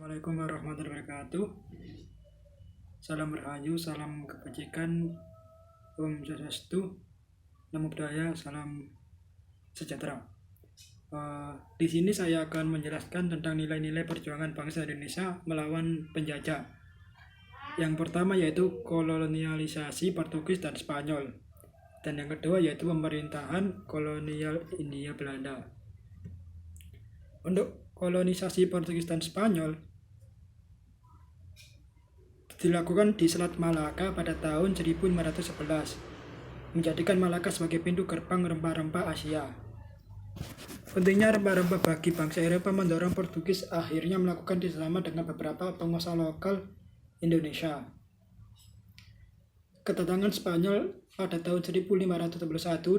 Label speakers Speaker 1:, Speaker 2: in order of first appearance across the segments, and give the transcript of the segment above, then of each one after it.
Speaker 1: Assalamualaikum warahmatullahi wabarakatuh. Salam Rahayu, salam kebajikan, Om Swastiastu, Namo Buddhaya, salam sejahtera. Di sini saya akan menjelaskan tentang nilai-nilai perjuangan bangsa Indonesia melawan penjajah. Yang pertama yaitu kolonialisasi Portugis dan Spanyol, dan yang kedua yaitu pemerintahan kolonial Hindia Belanda. Untuk kolonisasi Portugis dan Spanyol dilakukan di Selat Malaka pada tahun 1511, menjadikan Malaka sebagai pintu gerbang rempah-rempah Asia. Pentingnya rempah-rempah bagi bangsa Eropa mendorong Portugis akhirnya melakukan kerjasama dengan beberapa pengusaha lokal Indonesia. Kedatangan Spanyol pada tahun 1571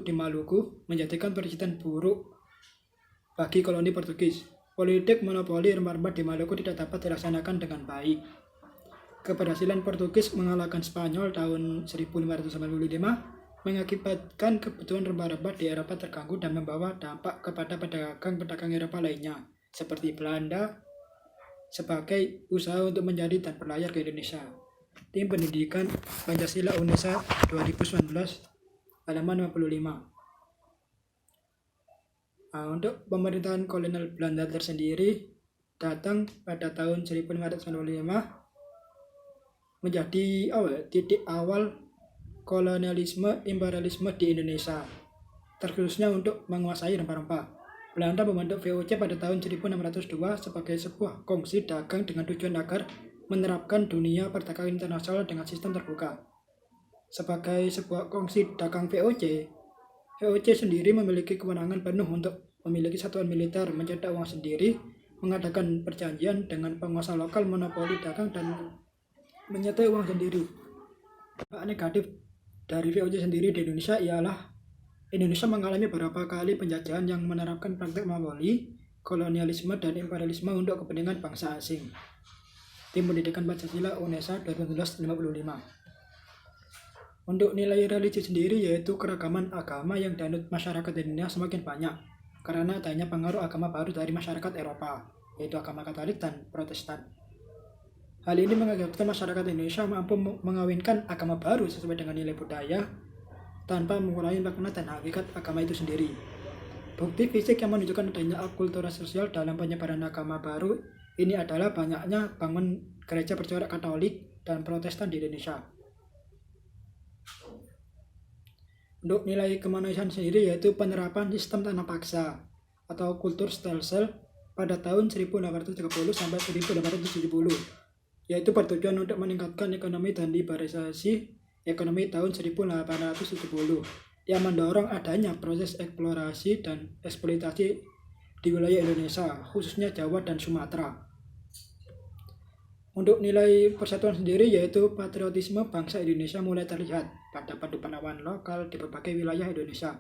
Speaker 1: di Maluku menjadikan presiden buruk bagi koloni Portugis. Politik monopoli rempah-rempah di Maluku tidak dapat dilaksanakan dengan baik. Keberhasilan Portugis mengalahkan Spanyol tahun 1595 mengakibatkan kebutuhan rempah-rempah di Eropa terganggu dan membawa dampak kepada pedagang-pedagang Eropa lainnya, seperti Belanda, sebagai usaha untuk menjadi dan berlayar ke Indonesia. Tim Pendidikan Pancasila UNESA 2019 halaman 55. Untuk pemerintahan kolonial Belanda tersendiri datang pada tahun 1595 menjadi titik awal kolonialisme imperialisme di Indonesia, terkhususnya untuk menguasai rempah-rempah. Belanda membentuk VOC pada tahun 1602 sebagai sebuah kongsi dagang dengan tujuan agar menerapkan dunia perdagangan internasional dengan sistem terbuka. Sebagai sebuah kongsi dagang VOC sendiri memiliki kewenangan penuh untuk memiliki satuan militer, mencetak uang sendiri, mengadakan perjanjian dengan pengusaha lokal, monopoli dagang, dan menyetai uang sendiri. Dampak negatif dari VOC sendiri di Indonesia ialah Indonesia mengalami beberapa kali penjajahan yang menerapkan praktik monopoli, kolonialisme, dan imperialisme untuk kepentingan bangsa asing. Tim Pendidikan Pancasila UNESA 1955. Untuk nilai religi sendiri yaitu keragaman agama yang dianut masyarakat Indonesia semakin banyak karena adanya pengaruh agama baru dari masyarakat Eropa, yaitu agama Katolik dan Protestan. Hal ini mengakibatkan masyarakat Indonesia mampu mengawinkan agama baru sesuai dengan nilai budaya tanpa mengurangi makna dan hakikat agama itu sendiri. Bukti fisik yang menunjukkan adanya akulturasi sosial dalam penyebaran agama baru ini adalah banyaknya bangun gereja bercorak Katolik dan Protestan di Indonesia. Untuk nilai kemanusiaan sendiri yaitu penerapan sistem tanah paksa atau kultur stelsel pada tahun 1830 sampai 1870. Yaitu bertujuan untuk meningkatkan ekonomi dan liberalisasi ekonomi tahun 1870 yang mendorong adanya proses eksplorasi dan eksploitasi di wilayah Indonesia, khususnya Jawa dan Sumatera. Untuk nilai persatuan sendiri yaitu patriotisme bangsa Indonesia mulai terlihat pada pandu-panduan lokal di berbagai wilayah Indonesia.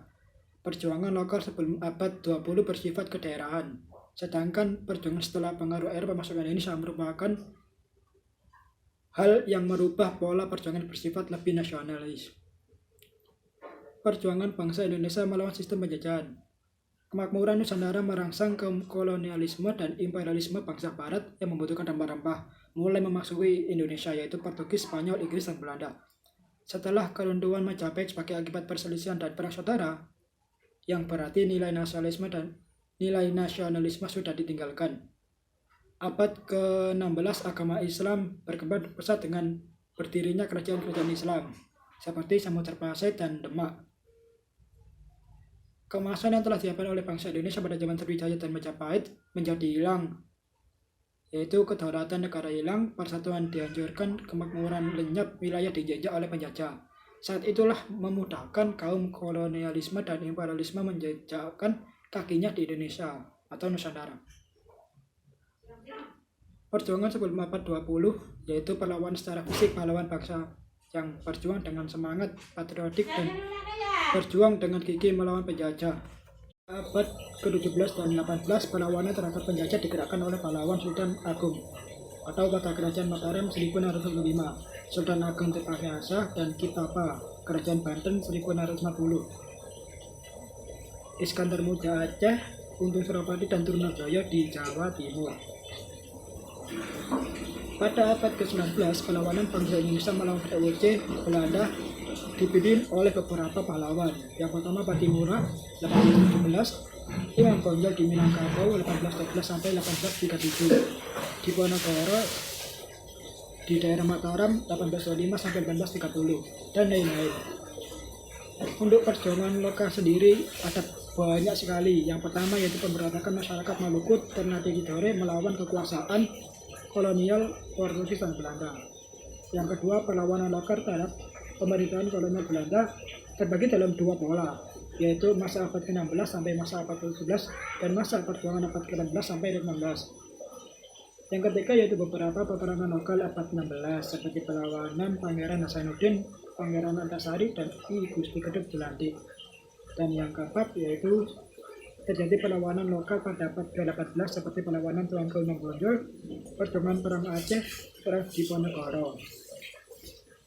Speaker 1: Perjuangan lokal sebelum abad 20 bersifat kedaerahan, sedangkan perjuangan setelah pengaruh Eropa masuk ke Indonesia merupakan hal yang merubah pola perjuangan bersifat lebih nasionalis. Perjuangan bangsa Indonesia melawan sistem penjajahan. Kemakmuran Nusantara merangsang ke kolonialisme dan imperialisme bangsa Barat yang membutuhkan rempah-rempah mulai memasuki Indonesia, yaitu Portugis, Spanyol, Inggris, dan Belanda. Setelah keruntuhan Majapahit sebagai akibat perselisihan dan perang saudara, yang berarti nilai nasionalisme sudah ditinggalkan. Abad ke-16 agama Islam berkembang pesat dengan berdirinya kerajaan-kerajaan Islam seperti Samosir Pasai dan Demak. Keemasan yang telah didapat oleh bangsa Indonesia pada zaman Sriwijaya dan Majapahit menjadi hilang, yaitu kedaulatan negara hilang, persatuan dihancurkan, kemakmuran lenyap, wilayah dijajah oleh penjajah. Saat itulah memudahkan kaum kolonialisme dan imperialisme menjejakkan kakinya di Indonesia atau Nusantara. Perjuangan sebelum abad 20 yaitu perlawanan secara fisik pahlawan bangsa yang berjuang dengan semangat patriotik dan berjuang dengan gigih melawan penjajah. Abad ke-17 dan 18 perlawanan terhadap penjajah digerakkan oleh pahlawan Sultan Agung atau pada Kerajaan Mataram 1605, Sultan Agung Tirtayasa, dan Kitapa Kerajaan Banten 1650, Iskandar Muda Aceh, Untung Suropati, dan Trunajaya di Jawa Timur. Pada abad ke-19, perlawanan bangsa Indonesia melawan VOC Belanda dipimpin oleh beberapa pahlawan. Yang pertama Patimura 1817, Imam Bonjol di Minangkabau 1812 sampai 1837, Diponegoro di daerah Mataram 1825 sampai 1830, dan lain-lain. Untuk perjuangan lokal sendiri ada banyak sekali. Yang pertama yaitu pemberontakan masyarakat Maluku Ternate Tidore melawan kekuasaan kolonial Portugis dan Belanda. Yang kedua, perlawanan lokal terhadap pemerintahan kolonial Belanda terbagi dalam dua pola, yaitu masa abad ke-16 sampai masa abad ke-17 dan masa perjuangan abad ke-16 sampai 19. Yang ketiga yaitu beberapa peperangan lokal abad 16 seperti perlawanan Pangeran Hasanuddin, Pangeran Antasari, dan I Gusti Keduk Jelantik. Dan yang keempat yaitu terjadi perlawanan lokal pada abad ke-18 seperti perlawanan Tuanku Imam Bonjol, perjuangan perang Aceh, perang Diponegoro.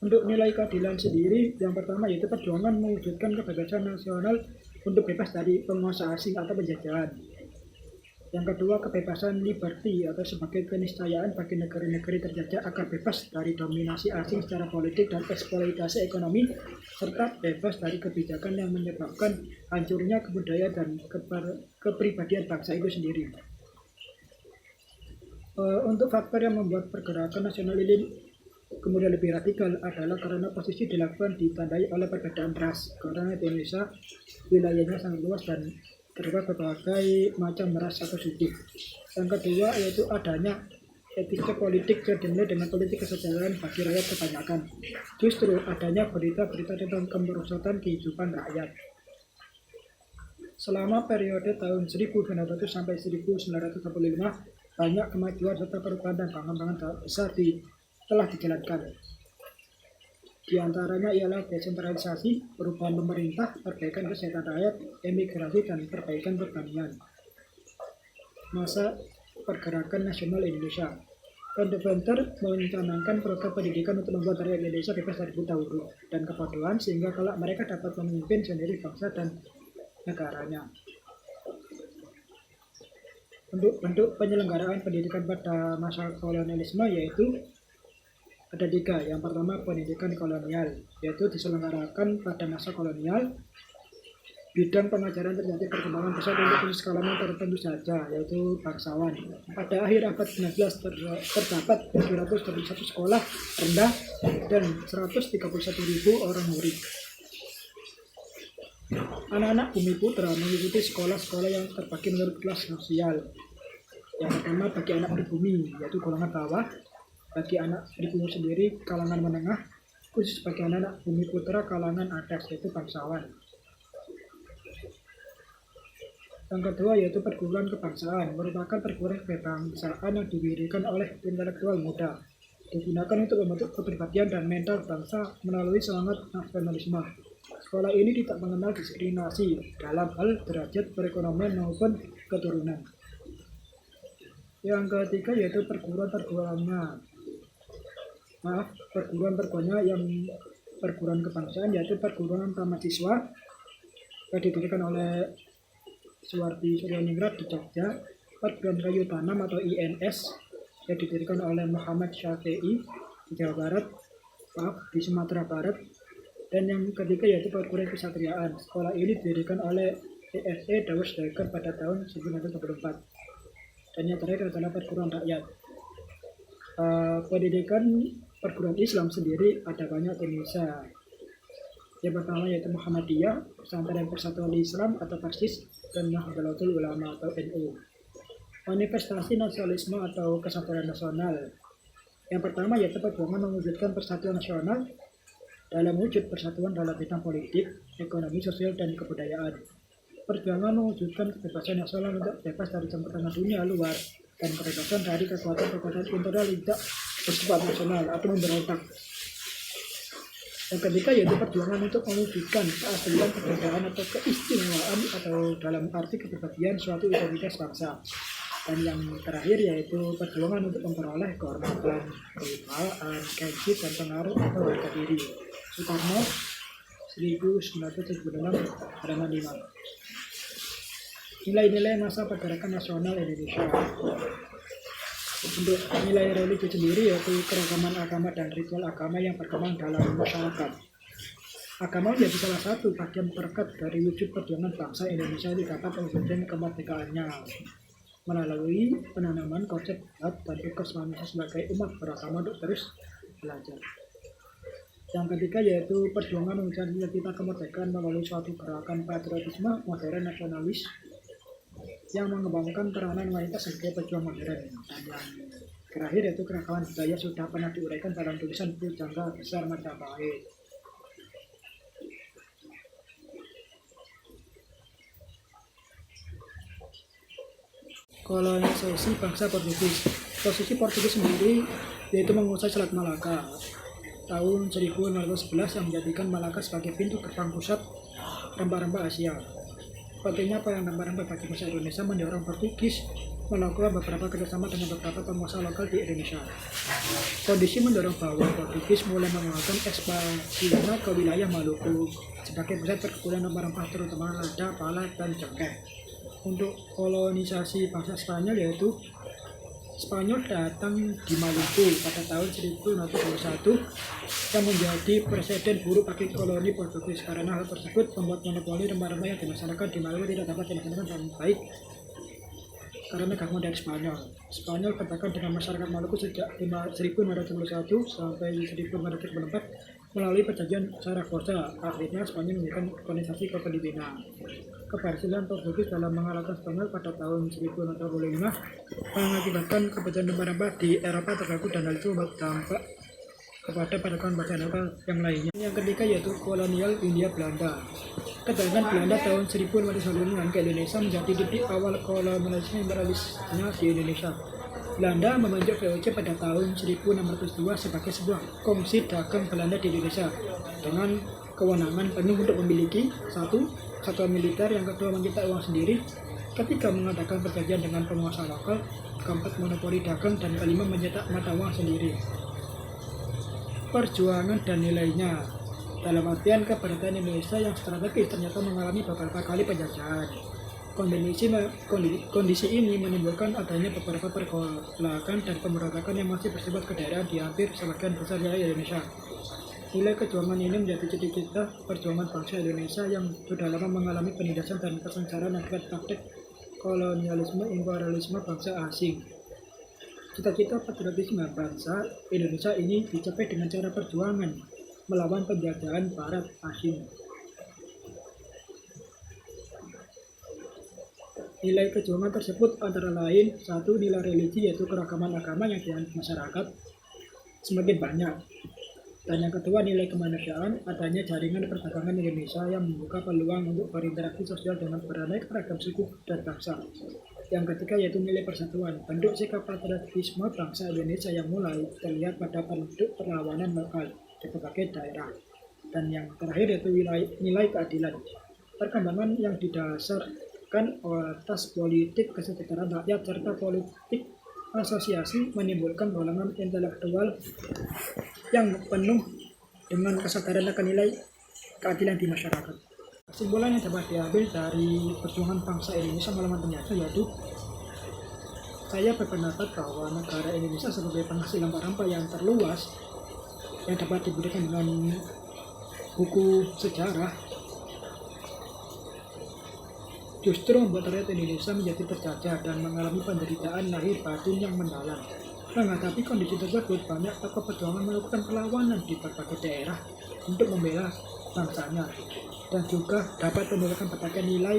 Speaker 1: Untuk nilai keadilan sendiri, yang pertama yaitu perjuangan mewujudkan kebebasan nasional untuk bebas dari penguasa asing atau penjajahan. Yang kedua, kebebasan liberty atau sebagai keniscayaan bagi negara-negara terjajah agar bebas dari dominasi asing secara politik dan eksploitasi ekonomi, serta bebas dari kebijakan yang menyebabkan hancurnya kebudayaan dan kepribadian bangsa itu sendiri. Untuk faktor yang membuat pergerakan nasional ini kemudian lebih radikal adalah karena posisi dilakukan ditandai oleh perbedaan ras, karena di Indonesia wilayahnya sangat luas dan terdapat berbagai macam ras atau suku. Yang kedua yaitu adanya etika politik yang dimulai dengan politik kesejahteraan bagi rakyat kebanyakan. Justru adanya berita-berita tentang kemerosotan kehidupan rakyat. Selama periode tahun 1900 sampai 1945, banyak kemajuan serta perubahan dan bangunan-bangunan besar telah dijalankan. Di antaranya ialah desentralisasi, perubahan pemerintah, perbaikan kesehatan rakyat, emigrasi, dan perbaikan pertanian. Masa pergerakan nasional Indonesia. Pender mencanangkan program pendidikan untuk membuat rakyat Indonesia bebas dari buta huruf dan kebodohan sehingga kelak mereka dapat memimpin sendiri bangsa dan negaranya. Untuk bentuk penyelenggaraan pendidikan pada masa kolonialisme yaitu ada tiga. Yang pertama pendidikan kolonial, yaitu diselenggarakan pada masa kolonial. Bidang pengajaran terjadi perkembangan pesat untuk khusus kalangan tertentu saja, yaitu bangsawan. Pada akhir abad 19 terdapat 731 sekolah rendah dan 131.000 orang murid. Anak-anak Bumi Putra mengikuti sekolah-sekolah yang terbagi menurut kelas sosial. Yang pertama bagi anak pribumi, yaitu golongan bawah. Bagi anak pribumi sendiri kalangan menengah, khusus bagi anak Bumi Putra kalangan atas, yaitu bangsawan. Yang kedua yaitu perguruan kebangsaan, merupakan perguruan kebangsaan yang didirikan oleh intelektual muda, digunakan untuk membentuk kepribadian dan mental bangsa melalui semangat nasionalisme. Sekolah ini tidak mengenal diskriminasi dalam hal derajat perekonomian maupun keturunan. Yang ketiga yaitu perguruan-perguruannya yang perguruan kebangsaan, yaitu perguruan pramahasiswa yang didirikan oleh Suwardi Suryaningrat di Jogja, perguruan kayu tanam atau INS yang didirikan oleh Muhammad Syafi'i di Jawa Barat, di Sumatera Barat, dan yang ketiga yaitu perguruan kesatriaan. Sekolah ini didirikan oleh ESE Dawes Daker pada tahun 1924. Dan yang terakhir adalah perguruan rakyat. Pendidikan perguruan Islam sendiri ada banyak di Indonesia. Yang pertama yaitu Muhammadiyah, Pesantren Persatuan Islam atau PERSIS, dan Nahdlatul Ulama atau NU. Manifestasi nasionalisme atau kesatuan nasional. Yang pertama yaitu perjuangan mewujudkan persatuan nasional dalam wujud persatuan dalam bidang politik, ekonomi, sosial, dan kebudayaan. Perjuangan mewujudkan kebebasan nasional untuk bebas dari campur tangan dunia luar dan kebebasan dari kekuatan-kekuatan internal tidak bersifat nasional atau memberontak. Yang ketiga yaitu perjuangan untuk mewujudkan keaslian keberadaan atau keistimewaan atau dalam arti kepribadian suatu identitas bangsa. Dan yang terakhir yaitu perjuangan untuk memperoleh kehormatan, kewibawaan, gengsi, dan pengaruh atau harga diri. Soekarno 1976 halaman 5. Nilai-nilai masa pergerakan nasional Indonesia. Untuk nilai religi sendiri yaitu keragaman agama dan ritual agama yang berkembang dalam masyarakat. Agama menjadi salah satu bagian terdekat dari wujud perjuangan bangsa Indonesia di dapat mewujudkan kemerdekaannya melalui penanaman konsep hak dan etos manusia sebagai umat beragama untuk terus belajar. Yang ketiga yaitu perjuangan mencari cita kemerdekaan melalui suatu gerakan patriotisme modern nasionalis yang mengembangkan peranan wanita sebagai pejuang modern. Dan yang terakhir yaitu keragaman budaya sudah pernah diuraikan dalam tulisan Pujangga Besar Majapahit. Kolonisasi bangsa Portugis. Posisi Portugis sendiri yaitu menguasai Selat Malaka tahun 1511 yang menjadikan Malaka sebagai pintu gerbang pusat rempah-rempah Asia. Pentingnya perang rempah-rempah bagi bangsa Indonesia mendorong Portugis melakukan beberapa kerjasama dengan beberapa penguasa lokal di Indonesia. Kondisi mendorong bahwa Portugis mulai melakukan ekspansinya ke wilayah Maluku sebagai pusat perkebunan rempah-rempah terutama lada, pala, dan cengkeh. Untuk kolonisasi bangsa Spanyol yaitu Spanyol datang di Maluku pada tahun 1621 yang menjadi presiden buruk bagi koloni Portugis. Karena hal tersebut membuat monopoli rempah-rempah yang dilaksanakan di Maluku tidak dapat dilaksanakan dengan baik karena gabungan dari Spanyol. Spanyol berdagang dengan masyarakat Maluku sejak 1571 sampai 1574 melalui perjanjian Zaragoza. Akhirnya Spanyol memberikan kolonisasi ke Filipina. Keberhasilan Portugis dalam mengalahkan Spanyol pada tahun 1645 mengakibatkan kebetulan rempah-rempah di Eropa terganggu dan hal itu berdampak kepada perdagangan bangsa Eropa yang lainnya. Yang ketiga yaitu kolonial Hindia Belanda. Kedatangan Belanda tahun 1595 ke Indonesia menjadi titik awal kolonialisme imperialisme di Indonesia. Belanda membentuk VOC pada tahun 1602 sebagai sebuah kongsi dagang Belanda di Indonesia dengan kewenangan penuh untuk memiliki satu satuan militer, yang kedua mencipta uang sendiri, ketiga mengadakan perjanjian dengan penguasa lokal, keempat monopoli dagang, dan kelima mencetak mata uang sendiri. Perjuangan dan nilainya dalam artian keberadaan Indonesia yang strategis ternyata mengalami beberapa kali penjajahan. Kondisi ini menimbulkan adanya beberapa pergolakan dan pemberontakan yang masih bersifat kedaerahan di hampir sebagian besar wilayah Indonesia. Nilai kejuangan ini menjadi cita-cita perjuangan bangsa Indonesia yang sudah lama mengalami penindasan dan kesengsaraan akibat praktik kolonialisme imperialisme bangsa asing. Cita-cita patriotisme bangsa Indonesia ini dicapai dengan cara perjuangan melawan penjajahan barat asing. Nilai kejuangan tersebut antara lain satu, nilai religi yaitu keragaman agama yang dianut masyarakat semakin banyak. Dan yang kedua nilai kemanusiaan, adanya jaringan perdagangan Indonesia yang membuka peluang untuk berinteraksi sosial dengan beraneka ragam suku dan bangsa. Yang ketiga yaitu nilai persatuan, bentuk sikap patriotisme bangsa Indonesia yang mulai terlihat pada bentuk perlawanan lokal di berbagai daerah. Dan yang terakhir yaitu nilai keadilan, perkembangan yang didasarkan atas politik kesejahteraan rakyat serta politik asosiasi menimbulkan golongan intelektual yang penuh dengan kesadaran akan nilai keadilan di masyarakat. Kesimpulan yang dapat diambil dari perjuangan bangsa Indonesia malam ternyata yaitu saya berpendapat bahwa negara Indonesia sebagai penghasil rempah-rempah yang terluas yang dapat diberikan dengan buku sejarah justru membuat rakyat Indonesia menjadi terjajah dan mengalami penderitaan lahir batin yang mendalam. Menghadapi kondisi tersebut, banyak tokoh perjuangan melakukan perlawanan di berbagai daerah untuk membela bangsanya dan juga dapat menimbulkan berbagai nilai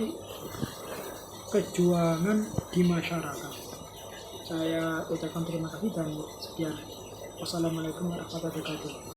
Speaker 1: kejuangan di masyarakat. Saya ucapkan terima kasih dan sekian. Wassalamualaikum warahmatullahi wabarakatuh.